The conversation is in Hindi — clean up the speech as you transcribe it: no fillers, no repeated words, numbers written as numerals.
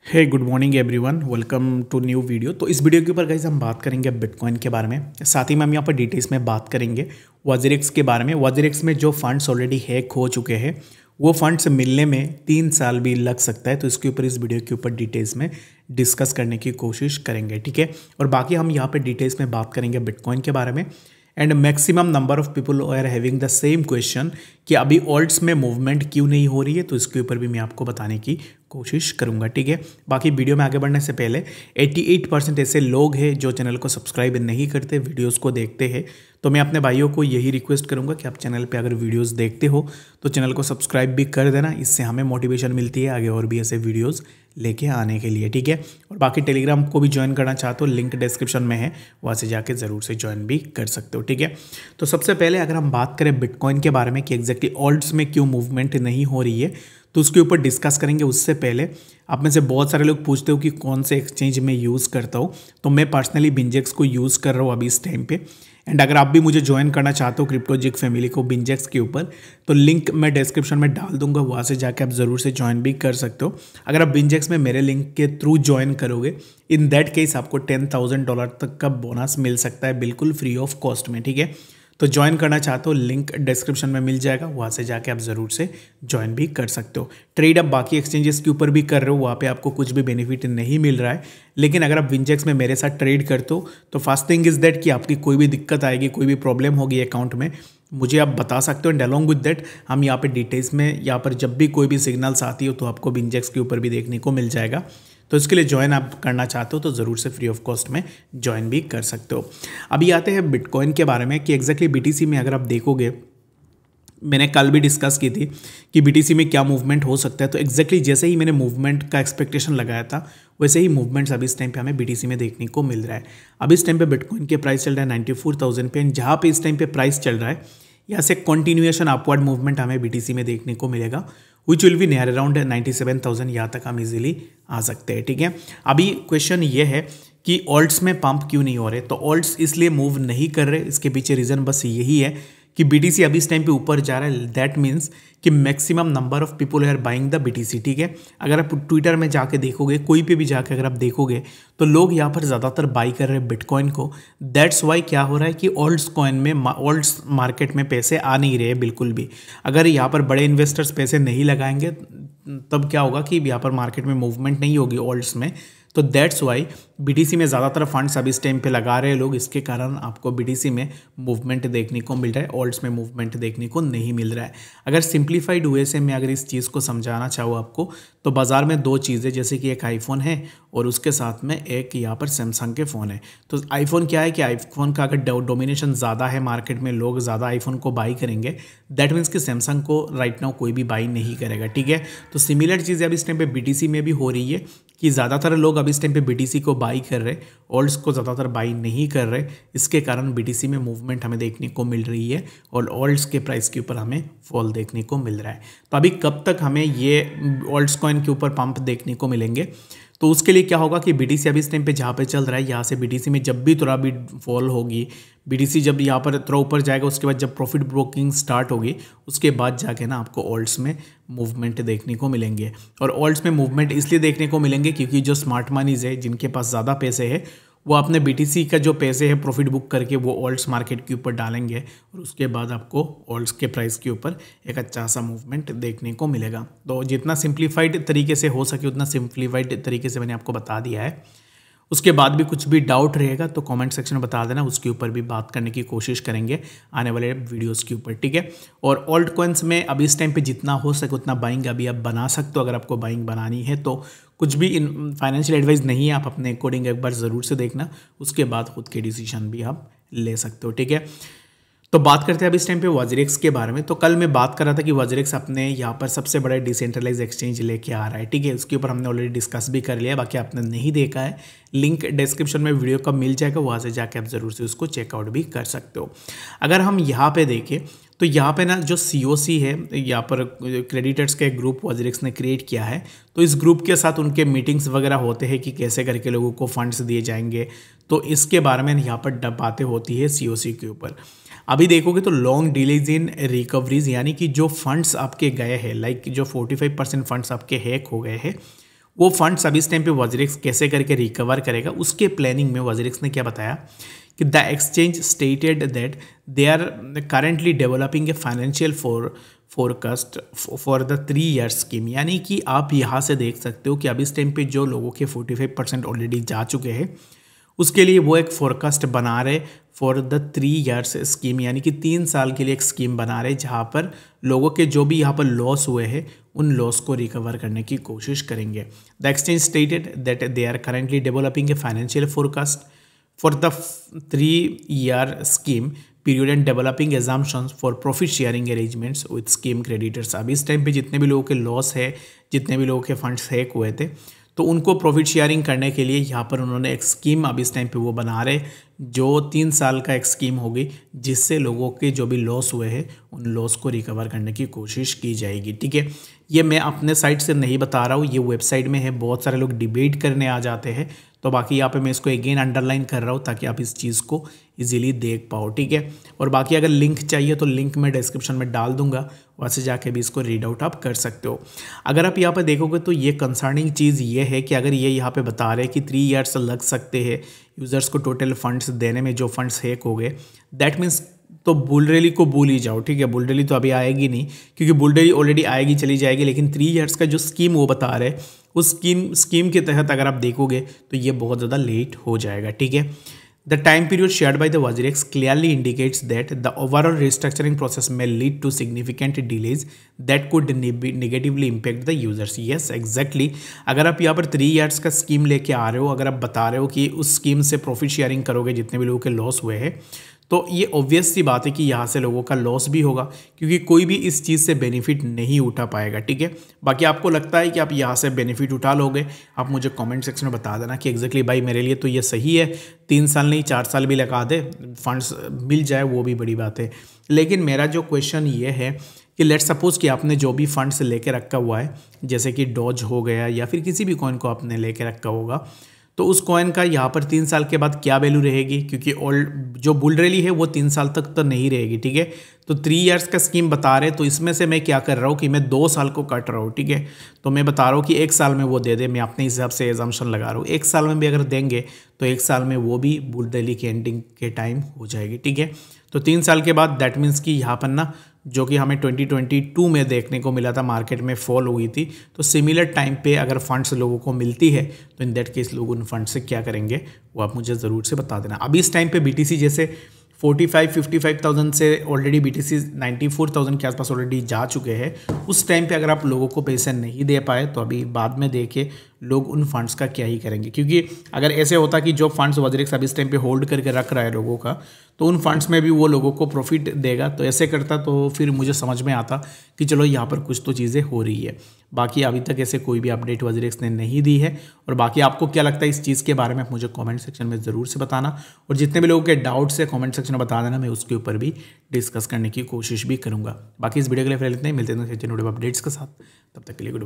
Hey good morning everyone, welcome to new video. तो इस वीडियो के ऊपर गाइस हम बात करेंगे बिटकॉइन के बारे में। साथ ही में हम यहाँ पर डिटेल्स में बात करेंगे वज़ीरेक्स के बारे में। वज़ीरेक्स में जो फंड्स ऑलरेडी हैक हो चुके हैं वो फंड्स मिलने में 3 साल भी लग सकता है। तो इसके ऊपर इस वीडियो के ऊपर डिटेल्स में डिस्कस करने की कोशिश करेंगे, ठीक है। और बाकी हम यहाँ पर डिटेल्स में बात करेंगे बिटकॉइन के बारे में। And maximum number of people are having the same question कि अभी ऑल्ट्स में मूवमेंट क्यों नहीं हो रही है, तो इसके ऊपर भी मैं आपको बताने की कोशिश करूंगा, ठीक है। बाकी वीडियो में आगे बढ़ने से पहले 88% ऐसे लोग हैं जो चैनल को सब्सक्राइब नहीं करते, वीडियोस को देखते हैं। तो मैं अपने भाइयों को यही रिक्वेस्ट करूंगा कि आप चैनल पे अगर वीडियोस देखते हो तो चैनल को सब्सक्राइब भी कर देना। इससे हमें मोटिवेशन मिलती है आगे और भी ऐसे वीडियोस लेके आने के लिए, ठीक है। और बाकी टेलीग्राम को भी ज्वाइन करना चाहते हो, लिंक डिस्क्रिप्शन में है, वहाँ से जाके ज़रूर से ज्वाइन भी कर सकते हो, ठीक है। तो सबसे पहले अगर हम बात करें बिटकॉइन के बारे में कि एग्जैक्टली ऑल्ट्स में क्यों मूवमेंट नहीं हो रही है, तो उसके ऊपर डिस्कस करेंगे। उससे पहले आप में से बहुत सारे लोग पूछते हो कि कौन से एक्सचेंज में यूज़ करता हूँ। तो मैं पर्सनली बिंजेक्स को यूज़ कर रहा हूँ अभी इस टाइम पे। एंड अगर आप भी मुझे ज्वाइन करना चाहते हो क्रिप्टोजिक फैमिली को बिंजेक्स के ऊपर, तो लिंक मैं डिस्क्रिप्शन में डाल दूंगा, वहाँ से जाके आप ज़रूर से ज्वाइन भी कर सकते हो। अगर आप बिंजेक्स में मेरे लिंक के थ्रू ज्वाइन करोगे, इन दैट केस आपको $10,000 तक का बोनस मिल सकता है, बिल्कुल फ्री ऑफ कॉस्ट में, ठीक है। तो ज्वाइन करना चाहते हो, लिंक डिस्क्रिप्शन में मिल जाएगा, वहाँ से जाके आप ज़रूर से ज्वाइन भी कर सकते हो। ट्रेड आप बाकी एक्सचेंजेस के ऊपर भी कर रहे हो, वहाँ पे आपको कुछ भी बेनिफिट नहीं मिल रहा है। लेकिन अगर आप विंजेक्स में मेरे साथ ट्रेड करते हो तो फर्स्ट थिंग इज़ दैट कि आपकी कोई भी दिक्कत आएगी, कोई भी प्रॉब्लम होगी अकाउंट में, मुझे आप बता सकते हो। एंड अलॉन्ग विद दैट हम यहाँ पे डिटेल्स में यहाँ पर जब भी कोई भी सिग्नल्स आती हो तो आपको विंजेक्स के ऊपर भी देखने को मिल जाएगा। तो इसके लिए ज्वाइन आप करना चाहते हो तो ज़रूर से फ्री ऑफ कॉस्ट में ज्वाइन भी कर सकते हो। अभी आते हैं बिटकॉइन के बारे में कि एग्जैक्टली बीटीसी में अगर आप देखोगे, मैंने कल भी डिस्कस की थी कि बीटीसी में क्या मूवमेंट हो सकता है। तो एग्जैक्टली जैसे ही मैंने मूवमेंट का एक्सपेक्टेशन लगाया था वैसे ही मूवमेंट्स अभी इस टाइम पे हमें बीटीसी में देखने को मिल रहा है। अभी इस टाइम पे बिटकॉइन के प्राइस चल रहा है 94,000 पे। जहाँ पे इस टाइम पे प्राइस चल रहा है यहाँ से कंटिन्यूएशन अपवर्ड मूवमेंट हमें बीटीसी में देखने को मिलेगा, which will be near around 97,000। यहाँ तक हम इजीली आ सकते हैं, ठीक है। अभी क्वेश्चन ये है कि ऑल्ट्स में पंप क्यों नहीं हो रहे। तो ऑल्ट्स इसलिए मूव नहीं कर रहे, इसके पीछे रीज़न बस यही है कि बीटीसी अभी इस टाइम पे ऊपर जा रहा है। दैट मीन्स कि maximum number of people are buying the BTC, ठीक है। अगर आप ट्विटर में जाके देखोगे, कोई पे भी जाके अगर आप देखोगे तो लोग यहाँ पर ज़्यादातर बाई कर रहे हैं बिटकॉइन को। दैट्स वाई क्या हो रहा है कि ऑल्ट्स कॉइन में, ऑल्ट्स मार्केट में पैसे आ नहीं रहे बिल्कुल भी। अगर यहाँ पर बड़े इन्वेस्टर्स पैसे नहीं लगाएंगे तब क्या होगा कि यहाँ पर मार्केट में मूवमेंट नहीं होगी ऑल्ट्स में। तो दैट्स वाई बीटीसी में ज़्यादातर फंड्स अभी इस टाइम पे लगा रहे हैं लोग, इसके कारण आपको बीटीसी में मूवमेंट देखने को मिल रहा है, ऑल्ट्स में मूवमेंट देखने को नहीं मिल रहा है। अगर सिंप्लीफाइड वे से मैं अगर इस चीज़ को समझाना चाहूँ आपको, तो बाज़ार में 2 चीज़ें, जैसे कि एक आईफोन है और उसके साथ में एक यहाँ पर सैमसंग के फ़ोन है। तो आईफोन क्या है कि आईफोन का अगर डोमिनेशन ज़्यादा है मार्केट में, लोग ज़्यादा आईफोन को बाई करेंगे, दैट मीन्स कि सैमसंग को राइट नाउ कोई भी बाई नहीं करेगा, ठीक है। तो सिमिलर चीज़ें अभी इस टाइम पे बीटीसी में भी हो रही है कि ज़्यादातर लोग अभी इस टाइम पे बीटीसी को बाई कर रहे हैं, ऑल्ट्स को ज़्यादातर बाई नहीं कर रहे। इसके कारण बीटीसी में मूवमेंट हमें देखने को मिल रही है और ऑल्ट्स के प्राइस के ऊपर हमें फॉल देखने को मिल रहा है। तो अभी कब तक हमें ये ऑल्ट्स कॉइन के ऊपर पंप देखने को मिलेंगे, तो उसके लिए क्या होगा कि बीटीसी अभी इस टाइम पे जहाँ पे चल रहा है, यहाँ से बीटीसी में जब भी थोड़ा भी फॉल होगी, बीटीसी जब यहाँ पर थोड़ा ऊपर जाएगा, उसके बाद जब प्रॉफिट ब्रोकिंग स्टार्ट होगी उसके बाद जाके ना आपको ऑल्ट्स में मूवमेंट देखने को मिलेंगे। और ऑल्ट्स में मूवमेंट इसलिए देखने को मिलेंगे क्योंकि जो स्मार्ट मनीज है, जिनके पास ज़्यादा पैसे है, वो अपने बीटीसी का जो पैसे है प्रॉफिट बुक करके वो ऑल्ट्स मार्केट के ऊपर डालेंगे और उसके बाद आपको ऑल्ट्स के प्राइस के ऊपर एक अच्छा सा मूवमेंट देखने को मिलेगा। तो जितना सिंप्लीफाइड तरीके से हो सके उतना सिंप्लीफाइड तरीके से मैंने आपको बता दिया है। उसके बाद भी कुछ भी डाउट रहेगा तो कमेंट सेक्शन में बता देना, उसके ऊपर भी बात करने की कोशिश करेंगे आने वाले वीडियोस के ऊपर, ठीक है। और ऑल्ट कॉइन्स में अभी इस टाइम पे जितना हो सके उतना बाइंग अभी आप बना सकते हो। अगर आपको बाइंग बनानी है तो कुछ भी फाइनेंशियल एडवाइस नहीं है, आप अपने अकॉर्डिंग एक बार ज़रूर से देखना, उसके बाद खुद के डिसीजन भी आप ले सकते हो, ठीक है। तो बात करते हैं अभी इस टाइम पे वज़ीरेक्स के बारे में। तो कल मैं बात कर रहा था कि वज़ीरेक्स अपने यहाँ पर सबसे बड़ा डिसेंट्रलाइज एक्सचेंज लेके आ रहा है, ठीक है। उसके ऊपर हमने ऑलरेडी डिस्कस भी कर लिया, बाकी आपने नहीं देखा है, लिंक डिस्क्रिप्शन में वीडियो का मिल जाएगा, वहाँ से जाके आप ज़रूर से उसको चेकआउट भी कर सकते हो। अगर हम यहाँ पे देखें तो यहाँ पे ना जो COC है, यहाँ पर क्रेडिटर्स का एक ग्रुप वज़ीरेक्स ने क्रिएट किया है। तो इस ग्रुप के साथ उनके मीटिंग्स वगैरह होते हैं कि कैसे करके लोगों को फंड्स दिए जाएंगे। तो इसके बारे में यहाँ पर बातें होती है COC के ऊपर। अभी देखोगे तो लॉन्ग डिलेज इन रिकवरीज, यानी कि जो फंड्स आपके गए हैं, लाइक जो 45% फंड्स आपके हैक हो गए हैं, वो फंड्स अभी इस टाइम पे वज़ीरिक्स कैसे करके रिकवर करेगा, उसके प्लानिंग में वज़ीरिक्स ने क्या बताया कि the exchange stated that they are currently developing a financial forecast for the 3 year scheme. यानी कि आप यहाँ से देख सकते हो कि अभी इस टाइम पे जो लोगों के 45% ऑलरेडी जा चुके हैं, उसके लिए वो एक फोरकास्ट बना रहे फॉर द 3 ईयर्स स्कीम, यानी कि 3 साल के लिए एक स्कीम बना रहे जहाँ पर लोगों के जो भी यहाँ पर लॉस हुए हैं उन लॉस को रिकवर करने की कोशिश करेंगे। The exchange stated that they are currently developing a financial forecast for the 3 year scheme period and developing assumptions for profit sharing arrangements with scheme creditors. अभी इस टाइम पे जितने भी लोगों के लॉस है, जितने भी लोगों के फंड्स हैक हुए थे, तो उनको प्रॉफिट शेयरिंग करने के लिए यहाँ पर उन्होंने एक स्कीम अभी इस टाइम पे वो बना रहे जो 3 साल का एक स्कीम होगी, जिससे लोगों के जो भी लॉस हुए हैं उन लॉस को रिकवर करने की कोशिश की जाएगी। ठीक है, ये मैं अपने साइट से नहीं बता रहा हूँ, ये वेबसाइट में है, बहुत सारे लोग डिबेट करने आ जाते हैं, तो बाकी यहाँ पे मैं इसको अगेन अंडरलाइन कर रहा हूँ ताकि आप इस चीज़ को इजीली देख पाओ। ठीक है, और बाकी अगर लिंक चाहिए तो लिंक मैं डिस्क्रिप्शन में डाल दूंगा, वहाँ से जाके भी इसको रीड आउट आप कर सकते हो। अगर आप यहाँ पे देखोगे तो ये कंसर्निंग चीज़ ये है कि अगर ये यहाँ पे बता रहे हैं कि 3 ईयर्स लग सकते हैं यूज़र्स को टोटल फंड्स देने में, जो फंड्स हैक हो गए, दैट मीन्स तो बुल रैली को भूल ही जाओ। ठीक है, बुल रैली तो अभी आएगी नहीं, क्योंकि बुल रैली ऑलरेडी आएगी चली जाएगी, लेकिन 3 ईयर्स का जो स्कीम वो बता रहे उस स्कीम के तहत अगर आप देखोगे तो ये बहुत ज़्यादा लेट हो जाएगा। ठीक है, the time period shared by the WazirX clearly indicates that the overall restructuring process में lead to significant delays that could negatively impact the users. Yes exactly, अगर आप यहाँ पर 3 ईयर्स का स्कीम लेके आ रहे हो, अगर आप बता रहे हो कि उस स्कीम से प्रॉफिट शेयरिंग करोगे जितने भी लोगों के लॉस हुए हैं, तो ये ऑब्वियस सी बात है कि यहाँ से लोगों का लॉस भी होगा, क्योंकि कोई भी इस चीज़ से बेनिफिट नहीं उठा पाएगा। ठीक है, बाकी आपको लगता है कि आप यहाँ से बेनिफिट उठा लोगे, आप मुझे कमेंट सेक्शन में बता देना कि एग्जैक्टली भाई मेरे लिए तो ये सही है, 3 साल नहीं 4 साल भी लगा दे, फंड्स मिल जाए वो भी बड़ी बात है। लेकिन मेरा जो क्वेश्चन ये है कि लेट सपोज कि आपने जो भी फंड्स लेके रखा हुआ है, जैसे कि डॉज हो गया या फिर किसी भी कॉइन को आपने लेके रखा होगा, तो उस कॉइन का यहाँ पर 3 साल के बाद क्या वैल्यू रहेगी, क्योंकि जो बुल रैली है वो 3 साल तक तो नहीं रहेगी। ठीक है, तो 3 ईयर्स का स्कीम बता रहे, तो इसमें से मैं क्या कर रहा हूँ कि मैं 2 साल को काट रहा हूँ। ठीक है, तो मैं बता रहा हूँ कि 1 साल में वो दे दे, मैं अपने हिसाब से एजम्पशन लगा रहा हूँ, 1 साल में भी अगर देंगे तो 1 साल में वो भी बुल रैली के एंडिंग के टाइम हो जाएगी। ठीक है, तो 3 साल के बाद दैट मीन्स कि यहाँ पर ना जो कि हमें 2022 में देखने को मिला था, मार्केट में फॉल हुई थी, तो सिमिलर टाइम पे अगर फंड्स लोगों को मिलती है तो इन दैट केस लोग उन फंड से क्या करेंगे वो आप मुझे ज़रूर से बता देना। अभी इस टाइम पे बीटीसी जैसे 45-55,000 से ऑलरेडी बीटीसी 94,000 के आसपास ऑलरेडी जा चुके हैं। उस टाइम पे अगर आप लोगों को पैसे नहीं दे पाए तो अभी बाद में देखे लोग उन फंड्स का क्या ही करेंगे, क्योंकि अगर ऐसे होता कि जो फंड्स वज़ीरिक्स अभी इस टाइम पे होल्ड करके रख रहा है लोगों का, तो उन फंड्स में भी वो लोगों को प्रॉफिट देगा, तो ऐसे करता तो फिर मुझे समझ में आता कि चलो यहाँ पर कुछ तो चीज़ें हो रही है। बाकी अभी तक ऐसे कोई भी अपडेट वज़ीरिक्स ने नहीं दी है। और बाकी आपको क्या लगता है इस चीज़ के बारे में आप मुझे कमेंट सेक्शन में ज़रूर से बताना, और जितने भी लोगों के डाउट्स है कमेंट सेक्शन में बता देना, मैं उसके ऊपर भी डिस्कस करने की कोशिश भी करूँगा। बाकी इस वीडियो के लिए फिलहाल इतना ही, मिलते हैं अपडेट्स के साथ, तब तक के लिए गुड।